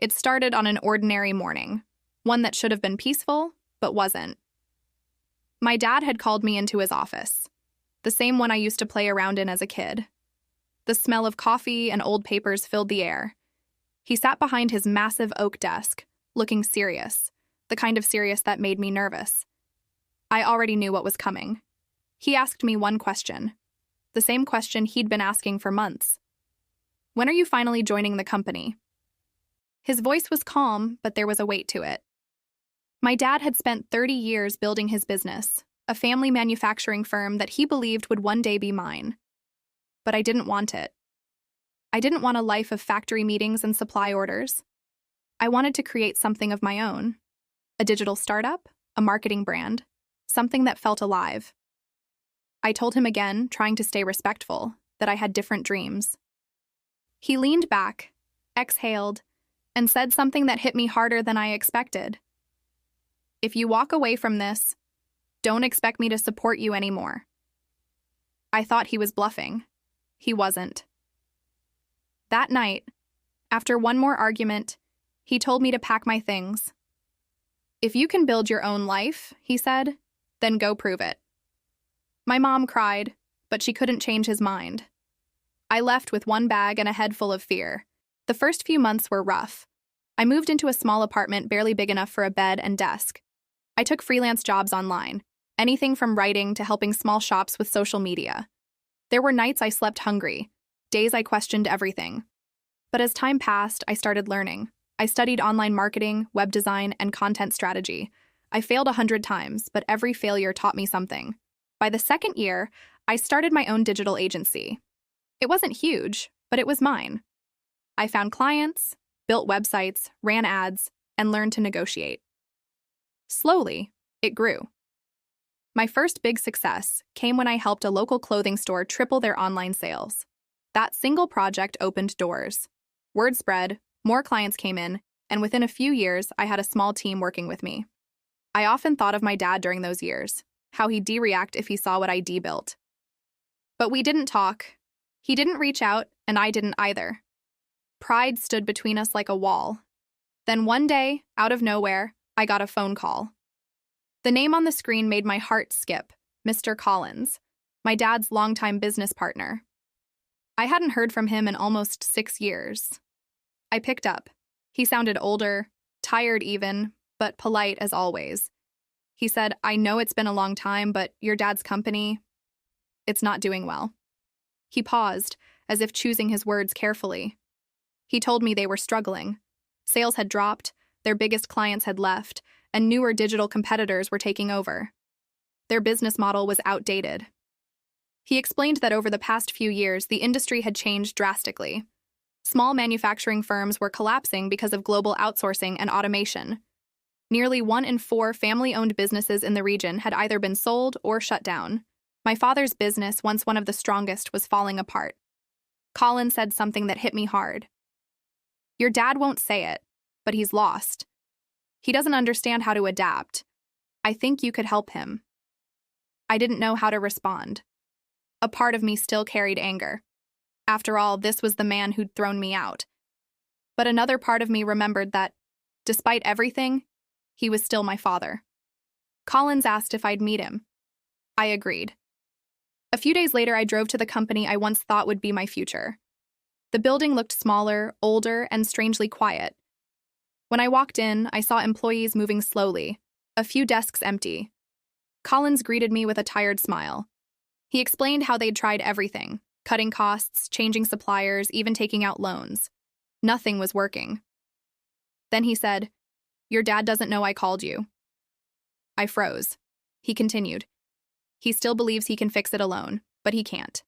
It started on an ordinary morning, one that should have been peaceful, but wasn't. My dad had called me into his office, the same one I used to play around in as a kid. The smell of coffee and old papers filled the air. He sat behind his massive oak desk, looking serious, the kind of serious that made me nervous. I already knew what was coming. He asked me one question, the same question he'd been asking for months. "When are you finally joining the company?" His voice was calm, but there was a weight to it. My dad had spent 30 years building his business, a family manufacturing firm that he believed would one day be mine. But I didn't want it. I didn't want a life of factory meetings and supply orders. I wanted to create something of my own. A digital startup, a marketing brand, something that felt alive. I told him again, trying to stay respectful, that I had different dreams. He leaned back, exhaled, and said something that hit me harder than I expected. "If you walk away from this, don't expect me to support you anymore." I thought he was bluffing. He wasn't. That night, after one more argument, he told me to pack my things. "If you can build your own life," he said, "then go prove it." My mom cried, but she couldn't change his mind. I left with one bag and a head full of fear. The first few months were rough. I moved into a small apartment barely big enough for a bed and desk. I took freelance jobs online, anything from writing to helping small shops with social media. There were nights I slept hungry, days I questioned everything. But as time passed, I started learning. I studied online marketing, web design, and content strategy. I failed 100 times, but every failure taught me something. By the second year, I started my own digital agency. It wasn't huge, but it was mine. I found clients, built websites, ran ads, and learned to negotiate. Slowly, it grew. My first big success came when I helped a local clothing store triple their online sales. That single project opened doors. Word spread, more clients came in, and within a few years, I had a small team working with me. I often thought of my dad during those years, how he'd react if he saw what I built. But we didn't talk. He didn't reach out, and I didn't either. Pride stood between us like a wall. Then one day, out of nowhere, I got a phone call. The name on the screen made my heart skip, Mr. Collins, my dad's longtime business partner. I hadn't heard from him in almost 6 years. I picked up. He sounded older, tired even, but polite as always. He said, "I know it's been a long time, but your dad's company, it's not doing well." He paused, as if choosing his words carefully. He told me they were struggling. Sales had dropped, their biggest clients had left, and newer digital competitors were taking over. Their business model was outdated. He explained that over the past few years, the industry had changed drastically. Small manufacturing firms were collapsing because of global outsourcing and automation. Nearly 1 in 4 family-owned businesses in the region had either been sold or shut down. My father's business, once one of the strongest, was falling apart. Colin said something that hit me hard. "Your dad won't say it, but he's lost. He doesn't understand how to adapt. I think you could help him." I didn't know how to respond. A part of me still carried anger. After all, this was the man who'd thrown me out. But another part of me remembered that, despite everything, he was still my father. Collins asked if I'd meet him. I agreed. A few days later, I drove to the company I once thought would be my future. The building looked smaller, older, and strangely quiet. When I walked in, I saw employees moving slowly, a few desks empty. Collins greeted me with a tired smile. He explained how they'd tried everything, cutting costs, changing suppliers, even taking out loans. Nothing was working. Then he said, "Your dad doesn't know I called you." I froze. He continued, "He still believes he can fix it alone, but he can't.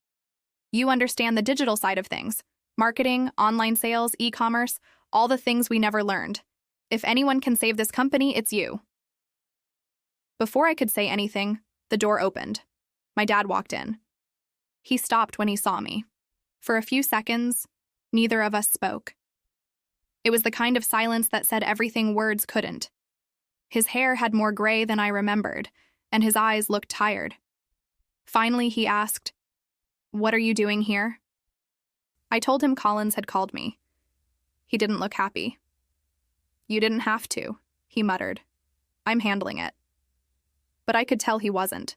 You understand the digital side of things. Marketing, online sales, e-commerce, all the things we never learned. If anyone can save this company, it's you." Before I could say anything, the door opened. My dad walked in. He stopped when he saw me. For a few seconds, neither of us spoke. It was the kind of silence that said everything words couldn't. His hair had more gray than I remembered, and his eyes looked tired. Finally, he asked, "What are you doing here?" I told him Collins had called me. He didn't look happy. You didn't have to, he muttered. I'm handling it. But I could tell he wasn't.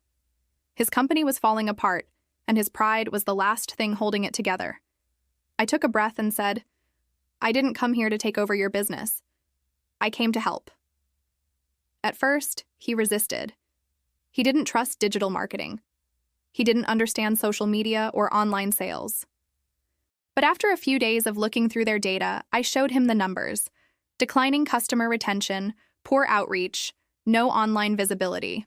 His company was falling apart, and his pride was the last thing holding it together. I took a breath and said, I didn't come here to take over your business. I came to help. At first, he resisted. He didn't trust digital marketing. He didn't understand social media or online sales. But after a few days of looking through their data, I showed him the numbers: declining customer retention, poor outreach, no online visibility.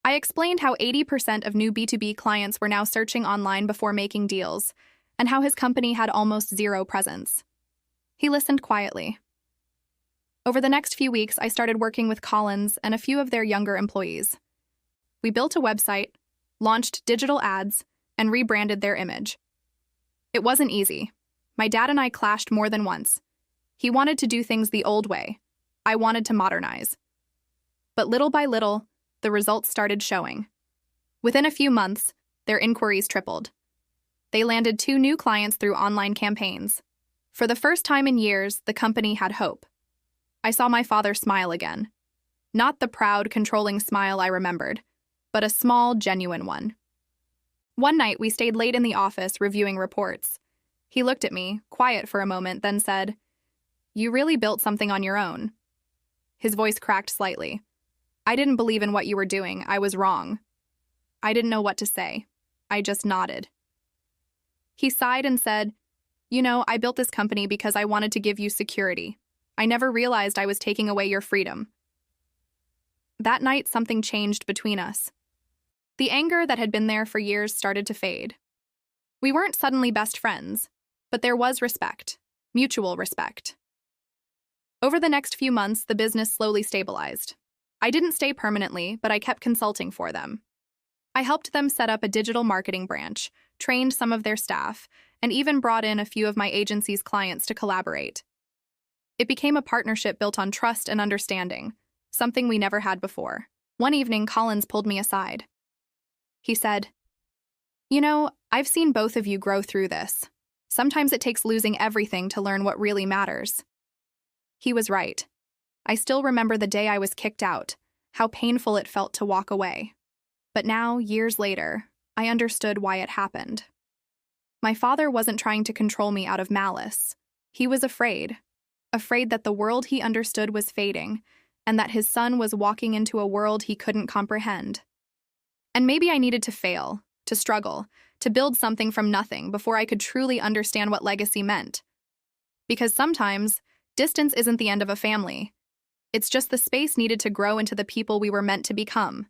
I explained how 80% of new B2B clients were now searching online before making deals, and how his company had almost zero presence. He listened quietly. Over the next few weeks, I started working with Collins and a few of their younger employees. We built a website, launched digital ads, and rebranded their image. It wasn't easy. My dad and I clashed more than once. He wanted to do things the old way. I wanted to modernize. But little by little, the results started showing. Within a few months, their inquiries tripled. They landed 2 new clients through online campaigns. For the first time in years, the company had hope. I saw my father smile again. Not the proud, controlling smile I remembered, but a small, genuine one. One night, we stayed late in the office reviewing reports. He looked at me, quiet for a moment, then said, You really built something on your own. His voice cracked slightly. I didn't believe in what you were doing. I was wrong. I didn't know what to say. I just nodded. He sighed and said, I built this company because I wanted to give you security. I never realized I was taking away your freedom. That night, something changed between us. The anger that had been there for years started to fade. We weren't suddenly best friends, but there was respect, mutual respect. Over the next few months, the business slowly stabilized. I didn't stay permanently, but I kept consulting for them. I helped them set up a digital marketing branch, trained some of their staff, and even brought in a few of my agency's clients to collaborate. It became a partnership built on trust and understanding, something we never had before. One evening, Collins pulled me aside. He said, I've seen both of you grow through this. Sometimes it takes losing everything to learn what really matters. He was right. I still remember the day I was kicked out, how painful it felt to walk away. But now, years later, I understood why it happened. My father wasn't trying to control me out of malice. He was afraid that the world he understood was fading, and that his son was walking into a world he couldn't comprehend. And maybe I needed to fail, to struggle, to build something from nothing before I could truly understand what legacy meant. Because sometimes, distance isn't the end of a family. It's just the space needed to grow into the people we were meant to become.